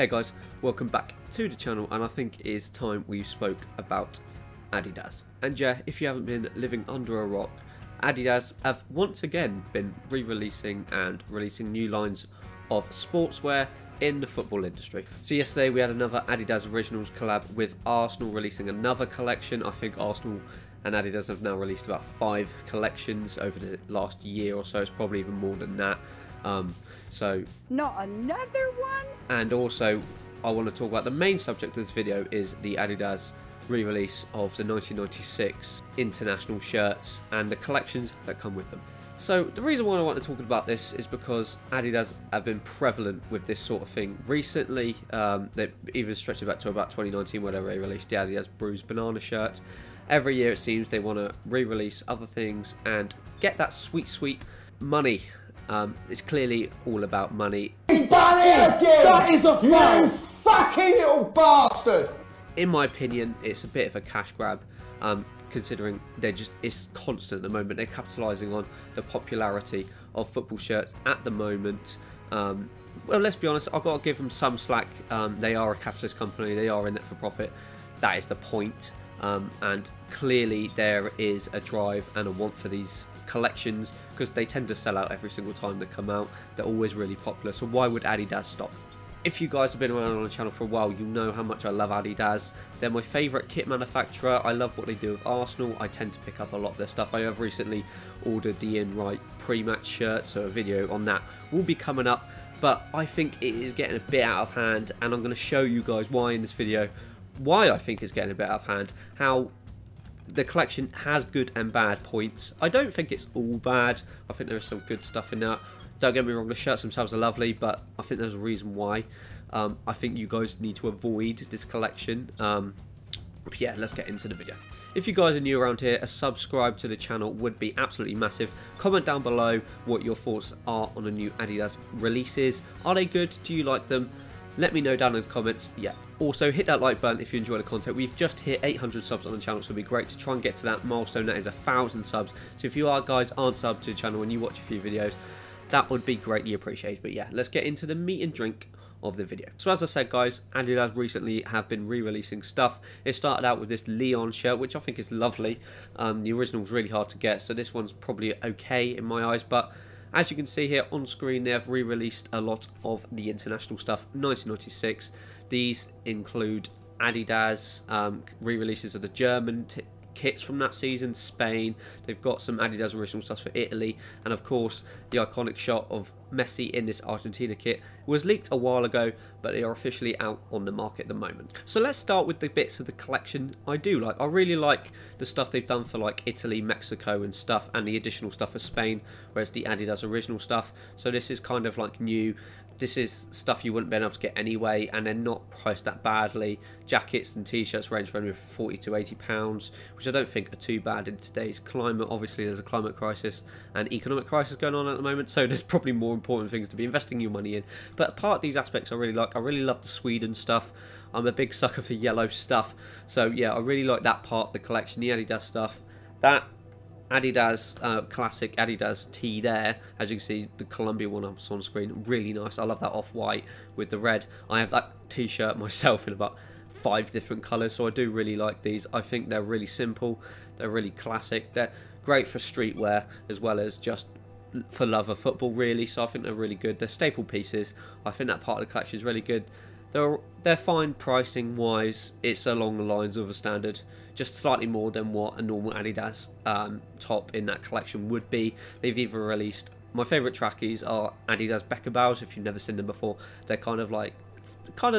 Hey guys, welcome back to the channel, and I think it is time we spoke about Adidas. And yeah, if you haven't been living under a rock, Adidas have once again been re-releasing and releasing new lines of sportswear in the football industry. So yesterday we had another Adidas Originals collab with Arsenal releasing another collection. I think Arsenal and Adidas have now released about 5 collections over the last year or so. It's probably even more than that. So not another one. And also I want to talk about the main subject of this video is the Adidas re-release of the 1996 international shirts and the collections that come with them. So the reason why I want to talk about this is because Adidas have been prevalent with this sort of thing recently. They've even stretched it back to about 2019 where they released the Adidas Bruised Banana shirt. Every year it seems they want to re-release other things and get that sweet money. It's clearly all about money. He's done it again! That is a fact! You fucking little bastard! In my opinion, it's a bit of a cash grab, considering it's constant at the moment. They're capitalising on the popularity of football shirts at the moment. Well, let's be honest, I've got to give them some slack. They are a capitalist company, they are in it for profit. That is the point. And clearly there is a drive and a want for these collections because they tend to sell out every single time they come out. They're always really popular, so why would Adidas stop? If you guys have been around on the channel for a while, you know how much I love Adidas. They're my favourite kit manufacturer. I love what they do with Arsenal. I tend to pick up a lot of their stuff. I have recently ordered the Ian Wright pre-match shirt, so a video on that will be coming up. But I think it is getting a bit out of hand, and I'm going to show you guys why in this video. Why I think it's getting a bit out of hand, how the collection has good and bad points. I don't think it's all bad. I think there is some good stuff in there. Don't get me wrong, the shirts themselves are lovely, but I think there's a reason why. I think you guys need to avoid this collection. But yeah, let's get into the video. If you guys are new around here, a subscribe to the channel would be absolutely massive. Comment down below what your thoughts are on the new Adidas releases. Are they good? Do you like them? Let me know down in the comments. Yeah. Also, hit that like button if you enjoy the content. We've just hit 800 subs on the channel, so it'd be great to try and get to that milestone. That is 1,000 subs. So if you guys aren't subbed to the channel and you watch a few videos, that would be greatly appreciated. But yeah, let's get into the meat and drink of the video. So as I said, guys, Adidas recently have been re-releasing stuff. It started out with this Leon shirt, which I think is lovely. The original was really hard to get, so this one's probably okay in my eyes, but as you can see here on screen, they have re-released a lot of the international stuff. 1996. These include Adidas re-releases of the German kits from that season, Spain. They've got some Adidas original stuff for Italy, and of course the iconic shot of Messi in this Argentina kit was leaked a while ago, but they are officially out on the market at the moment. So let's start with the bits of the collection I do like. I really like the stuff they've done for like Italy, Mexico and stuff, and the additional stuff for Spain, whereas the Adidas original stuff. So this is kind of like new. This is stuff you wouldn't be able to get anyway, and they're not priced that badly. Jackets and t-shirts range from 40 to 80 pounds, which I don't think are too bad in today's climate. Obviously there's a climate crisis and economic crisis going on at the moment, so there's probably more important things to be investing your money in. But apart of these aspects I really like. I really love the Sweden stuff. I'm a big sucker for yellow stuff, so yeah, I really like that part of the collection. The Adidas stuff, that Adidas classic Adidas tee there, as you can see the Columbia one up on screen, really nice. I love that off-white with the red. I have that t-shirt myself in about 5 different colours, so I do really like these. I think they're really simple, they're really classic, they're great for streetwear as well as just for love of football really, so I think they're really good. They're staple pieces. I think that part of the collection is really good. They're fine pricing wise. It's along the lines of a standard, just slightly more than what a normal Adidas top in that collection would be. They've either released, my favourite trackies are Adidas Beckerbows. If you've never seen them before, they're kind of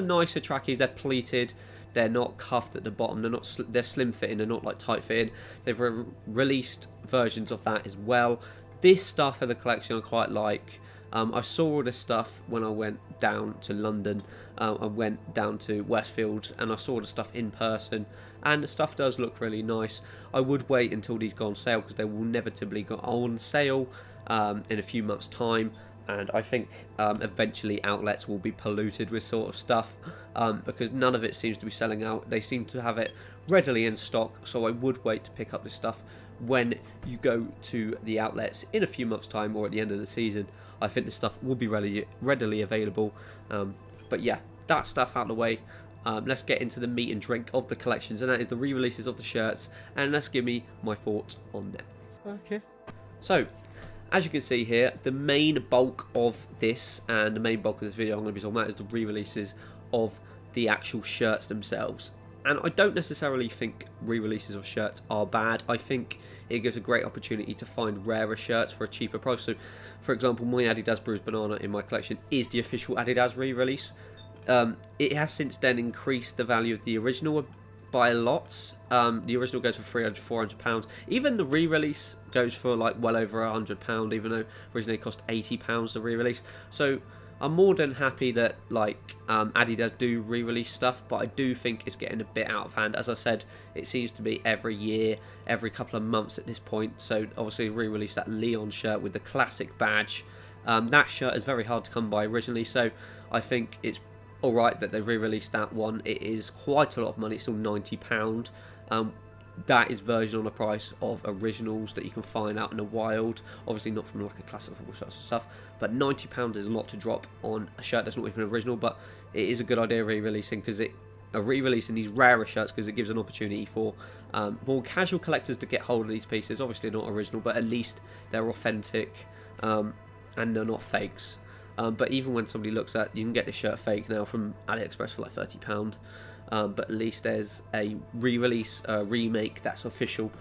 nicer trackies. They're pleated, they're not cuffed at the bottom, they're slim fitting, they're not like tight fitting. They've released versions of that as well. This stuff in the collection I quite like. I saw all this stuff when I went down to London. I went down to Westfield and I saw the stuff in person, and the stuff does look really nice. I would wait until these go on sale because they will inevitably go on sale in a few months' time, and I think eventually outlets will be polluted with sort of stuff because none of it seems to be selling out. They seem to have it readily in stock, so I would wait to pick up this stuff when you go to the outlets in a few months' time or at the end of the season. I think this stuff will be readily available. But yeah, that stuff out of the way, let's get into the meat and drink of the collections, and that is the re-releases of the shirts, and let's give me my thoughts on them. Okay. So, as you can see here, the main bulk of this, and the main bulk of this video I'm going to be talking about, is the re-releases of the actual shirts themselves. And I don't necessarily think re-releases of shirts are bad. I think it gives a great opportunity to find rarer shirts for a cheaper price. So, for example, my Adidas Bruised Banana in my collection is the official Adidas re-release. It has since then increased the value of the original by a lot. The original goes for £300, £400. Even the re-release goes for like well over £100, even though originally it cost £80 the re-release. So I'm more than happy that like Adidas do re-release stuff, but I do think it's getting a bit out of hand. As I said, it seems to be every year, every couple of months at this point. So obviously re-released that Leon shirt with the classic badge. That shirt is very hard to come by originally, so I think it's alright that they re-released that one. It is quite a lot of money, it's still £90. That is version on the price of originals that you can find out in the wild. Obviously not from like a classic football shirts and stuff, but £90 is a lot to drop on a shirt that's not even original. But it is a good idea re-releasing, because re-releasing these rarer shirts, because it gives an opportunity for more casual collectors to get hold of these pieces. Obviously not original, but at least they're authentic and they're not fakes. But even when somebody looks at, you can get this shirt fake now from AliExpress for like £30. But at least there's a re-release, remake that's official.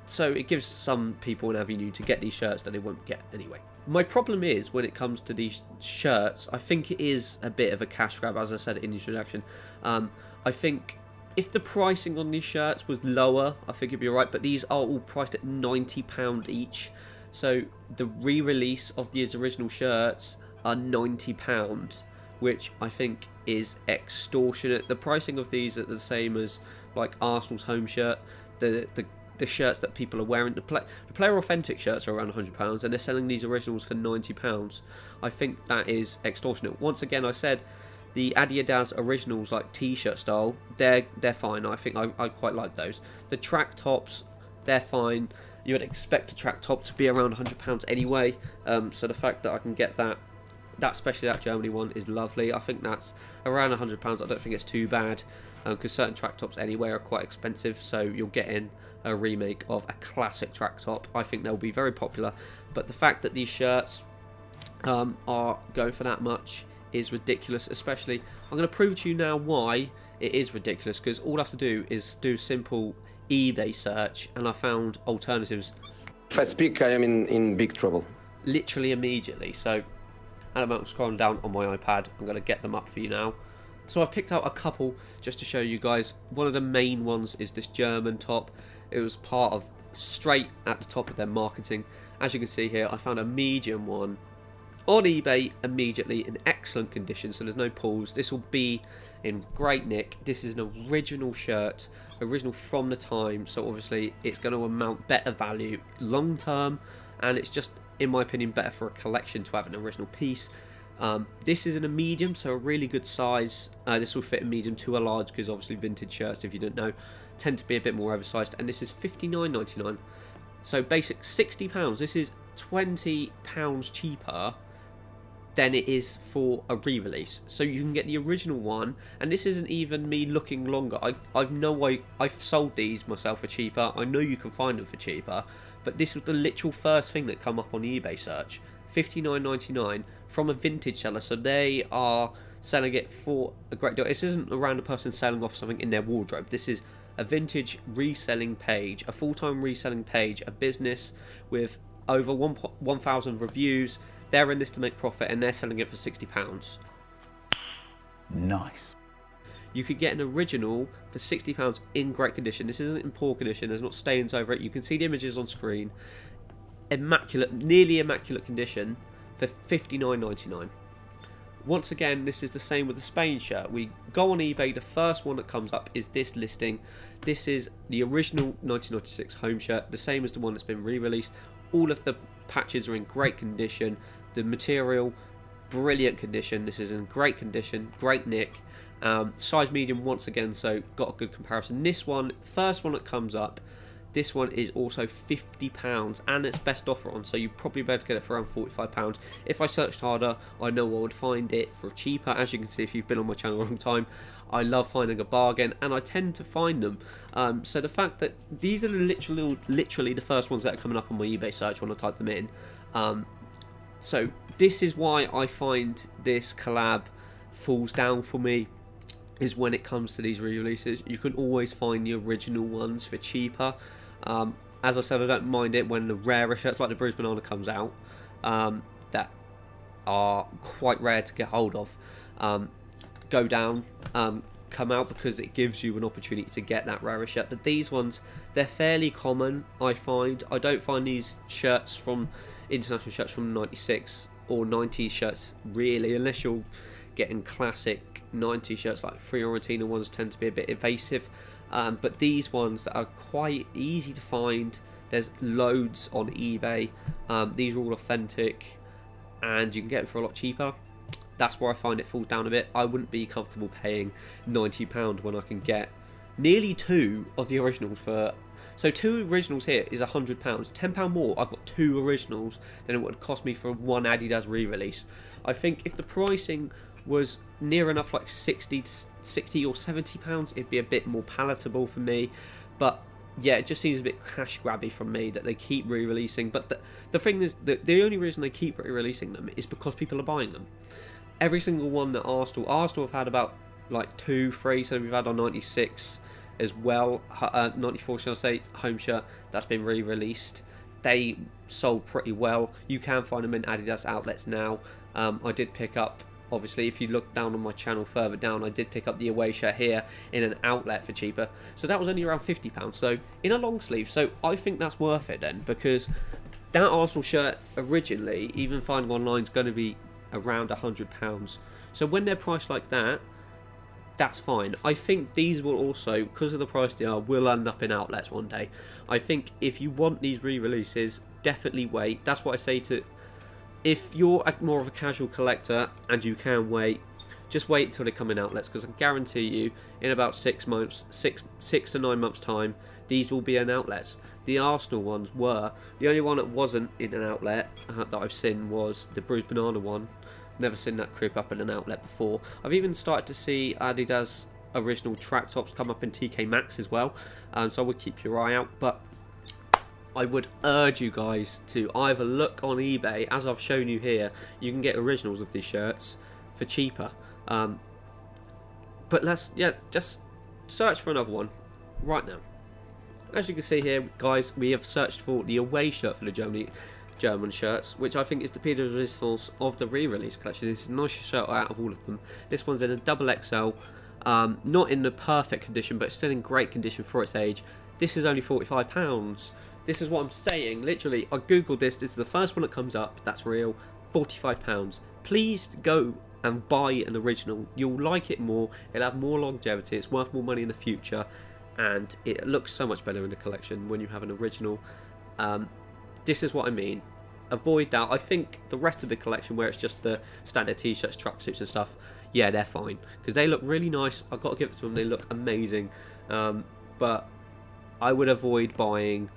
So it gives some people an avenue to get these shirts that they won't get anyway. My problem is, when it comes to these shirts, I think it is a bit of a cash grab, as I said in the introduction. I think if the pricing on these shirts was lower, I think it'd be alright, but these are all priced at £90 each. So the re-release of these original shirts are £90, which I think is extortionate. The pricing of these are the same as like Arsenal's home shirt. The shirts that people are wearing, the player authentic shirts are around £100, and they're selling these originals for £90. I think that is extortionate. Once again, I said the Adidas originals, like t-shirt style, they're fine. I think I quite like those. The track tops, they're fine. You would expect a track top to be around £100 anyway. So the fact that I can get that, especially that Germany one, is lovely. I think that's around £100. I don't think it's too bad, because certain track tops anyway are quite expensive. So you're getting a remake of a classic track top. I think they'll be very popular. But the fact that these shirts are going for that much is ridiculous. Especially, I'm going to prove to you now why it is ridiculous, because all I have to do is do simple eBay search, and I found alternatives. If I speak, I am in big trouble. Literally immediately. So, and I'm scrolling down on my iPad. I'm going to get them up for you now. So I've picked out a couple just to show you guys. One of the main ones is this German top. It was part of, straight at the top of their marketing. As you can see here, I found a medium one on eBay immediately in excellent condition, so there's no pulls. This will be in great nick. This is an original shirt, original from the time, so obviously it's going to amount better value long term, and it's just, in my opinion, better for a collection to have an original piece. This is in a medium, so a really good size. This will fit a medium to a large, because obviously vintage shirts, if you don't know, tend to be a bit more oversized, and this is £59.99. So basic £60. This is £20 cheaper than it is for a re-release. So you can get the original one, and this isn't even me looking longer. I've sold these myself for cheaper. I know you can find them for cheaper, but this was the literal first thing that come up on the eBay search. £59.99 from a vintage seller, so they are selling it for a great deal. This isn't a random person selling off something in their wardrobe. This is a vintage reselling page, a full-time reselling page, a business with over 1,000 reviews. They're in this to make profit, and they're selling it for £60. Nice. You could get an original for £60 in great condition. This isn't in poor condition. There's not stains over it. You can see the images on screen. Immaculate, nearly immaculate condition for £59.99. Once again, this is the same with the Spain shirt. We go on eBay. The first one that comes up is this listing. This is the original 1996 home shirt, the same as the one that's been re-released. All of the patches are in great condition. The material, brilliant condition. This is in great condition, great nick. Size medium once again, so got a good comparison. This one, first one that comes up, This one is also £50 and it's best offer on, so you probably better get it for around £45. If I searched harder, I know I would find it for cheaper. As you can see, if you've been on my channel a long time, I love finding a bargain, and I tend to find them. So the fact that these are literally the first ones that are coming up on my eBay search when I type them in. So this is why I find this collab falls down for me, is when it comes to these re-releases. You can always find the original ones for cheaper. As I said, I don't mind it when the rarer shirts like the Bruised Banana comes out, that are quite rare to get hold of, go down, come out, because it gives you an opportunity to get that rarer shirt. But these ones, they're fairly common, I find. I don't find these shirts from international shirts from 96 or 90s shirts really, unless you're getting classic 90s shirts like Fiorentina ones tend to be a bit evasive. But these ones that are quite easy to find, there's loads on eBay. These are all authentic and you can get them for a lot cheaper. That's where I find it falls down a bit. I wouldn't be comfortable paying £90 when I can get nearly 2 of the originals for... So 2 originals here is £100. £10 more, I've got 2 originals than it would cost me for 1 Adidas re-release. I think if the pricing was near enough like 60 or £70, it'd be a bit more palatable for me. But yeah, it just seems a bit cash grabby from me that they keep re-releasing. But the thing is that the only reason they keep re-releasing them is because people are buying them. Every single one that Arsenal have had about like 2, 3, so we've had our 96 as well, 94 shall I say, home shirt, that's been re-released. They sold pretty well. You can find them in Adidas outlets now. I did pick up, obviously if you look down on my channel further down, I did pick up the away shirt here in an outlet for cheaper, so that was only around £50, so in a long sleeve. So I think that's worth it then, because that Arsenal shirt originally, even finding online, is going to be around £100. So when they're priced like that, that's fine. I think these will also, because of the price they are, will end up in outlets one day. I think if you want these re-releases, definitely wait. That's what I say to... If you're more of a casual collector and you can wait, just wait until they come in outlets, because I guarantee you, in about 6 months, 6 to 9 months time, these will be in outlets. The Arsenal ones were. The only one that wasn't in an outlet that I've seen was the Bruised Banana one. Never seen that creep up in an outlet before. I've even started to see Adidas original track tops come up in TK Maxx as well, so I would keep your eye out. But I would urge you guys to either look on eBay, as I've shown you here. You can get originals of these shirts for cheaper, but just search for another one right now. As you can see here, guys, we have searched for the away shirt for the German shirts, which I think is the piece de resistance of the re-release collection. This is the nicest shirt out of all of them. This one's in a XXL, not in the perfect condition, but still in great condition for its age. This is only £45. This is what I'm saying. Literally, I googled this. This is the first one that comes up. That's real. £45. Please go and buy an original. You'll like it more. It'll have more longevity. It's worth more money in the future. And it looks so much better in the collection when you have an original. This is what I mean. Avoid that. I think the rest of the collection, where it's just the standard t-shirts, tracksuits and stuff, yeah, they're fine, because they look really nice. I've got to give it to them. They look amazing. But I would avoid buying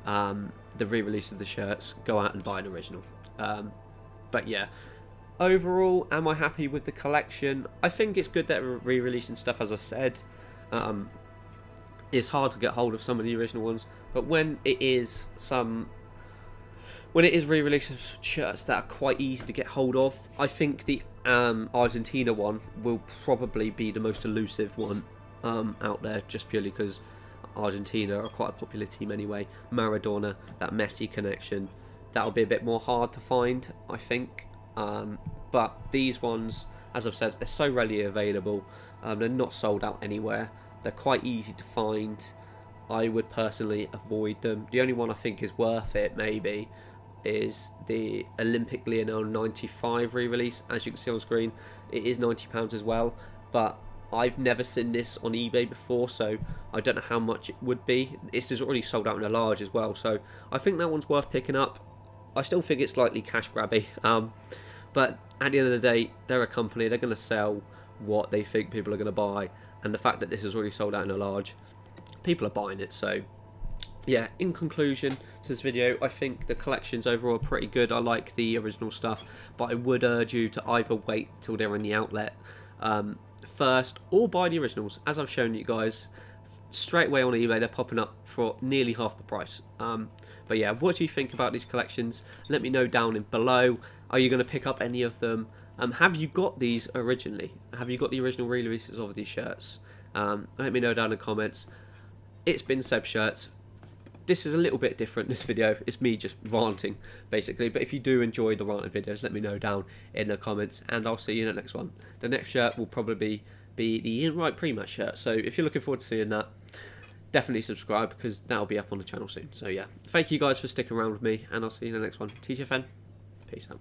the re-release of the shirts. Go out and buy an original. But yeah, overall, am I happy with the collection? I think it's good that we're re-releasing stuff, as I said. It's hard to get hold of some of the original ones, but when it is re-release of shirts that are quite easy to get hold of, I think the Argentina one will probably be the most elusive one out there, just purely because Argentina are quite a popular team anyway. Maradona, that Messi connection, that'll be a bit more hard to find, I think. But these ones, as I've said, they're so readily available. They're not sold out anywhere. They're quite easy to find. I would personally avoid them. The only one I think is worth it, maybe, is the Olympic Lionel 95 re-release. As you can see on screen, it is £90 as well, but I've never seen this on eBay before, so I don't know how much it would be. This is already sold out in a large as well, so I think that one's worth picking up. I still think it's slightly cash grabby, but at the end of the day, they're a company. They're going to sell what they think people are going to buy, and the fact that this is already sold out in a large, people are buying it. So yeah, in conclusion to this video, I think the collections overall are pretty good. I like the original stuff, but I would urge you to either wait till they're in the outlet first, or buy the originals. As I've shown you guys, straight away on eBay, they're popping up for nearly half the price. But yeah, what do you think about these collections? Let me know down in below. Are you going to pick up any of them? Have you got these originally? Have you got the original releases of these shirts? Let me know down in the comments. It's been Seb Shirts. This is a little bit different, this video. It's me just ranting, basically. But if you do enjoy the ranting videos, let me know down in the comments. And I'll see you in the next one. The next shirt will probably be the In Right pre-match shirt. So if you're looking forward to seeing that, definitely subscribe, because that'll be up on the channel soon. So yeah, thank you guys for sticking around with me. And I'll see you in the next one. TGFN, peace out.